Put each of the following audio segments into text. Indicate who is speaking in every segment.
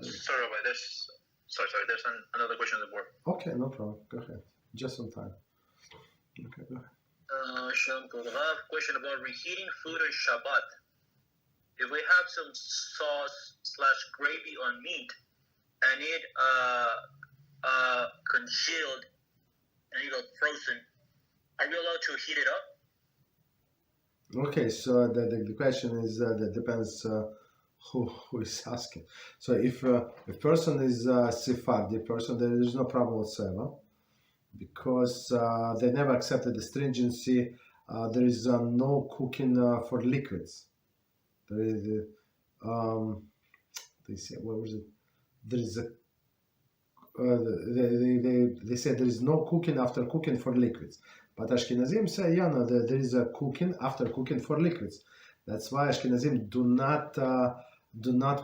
Speaker 1: Sorry, Rabbi, there's another question on the board.
Speaker 2: Okay, no problem. Go ahead. Just on time. Okay, go ahead.
Speaker 1: Question about reheating food on Shabbat. If we have some sauce/gravy on meat and it congealed and it got frozen, are we allowed to heat it up?
Speaker 2: Okay, so the question is that depends who is asking. So if a person is a Sephardi person, there is no problem whatsoever, because they never accepted the stringency. There is no cooking for liquids. There is they say, what was it? There is a they say there is no cooking after cooking for liquids. But Ashkenazim say, yeah, no, there is a cooking after cooking for liquids. That's why Ashkenazim do not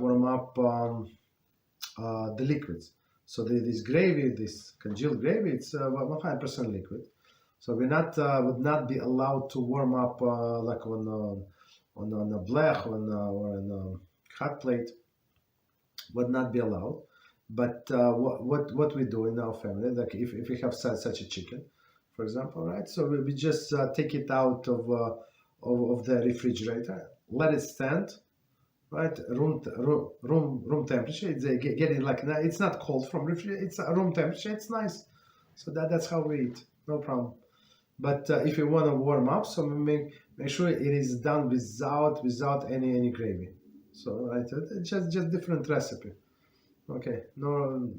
Speaker 2: warm up the liquids. So this gravy, this congealed gravy, it's 100% liquid. So we would not be allowed to warm up like on a blech or on a hot plate. Would not be allowed. But what we do in our family, like if we have such a chicken, for example, right? So we just take it out of the refrigerator, let it stand, right? Room temperature. It's getting like, it's not cold from refrigerator. It's room temperature. It's nice. So that's how we eat. No problem. But if you want to warm up, so make sure it is done without any gravy. So right, it's just different recipe. Okay, no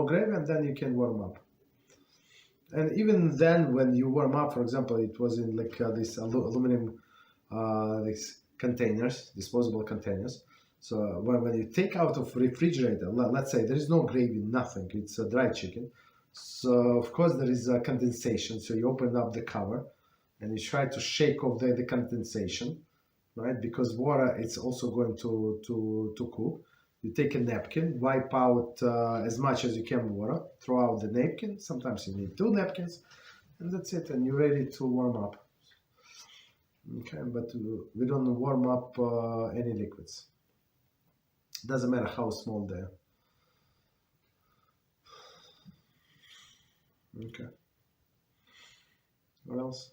Speaker 2: gravy, and then you can warm up. And even then, when you warm up, for example, it was in like this aluminum these containers, disposable containers. So when you take out of refrigerator, let's say there is no gravy, nothing. It's a dry chicken. So of course there is a condensation. So you open up the cover, and you try to shake off the condensation, right? Because water, it's also going to cook. You take a napkin, wipe out as much as you can water, throw out the napkin. Sometimes you need 2 napkins, and that's it, and you're ready to warm up. Okay, but we don't warm up any liquids. Doesn't matter how small they are. Okay. What else?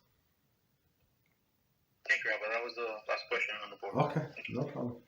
Speaker 1: Thank you, Rabbi. That was the last question on the board.
Speaker 2: Okay, no problem.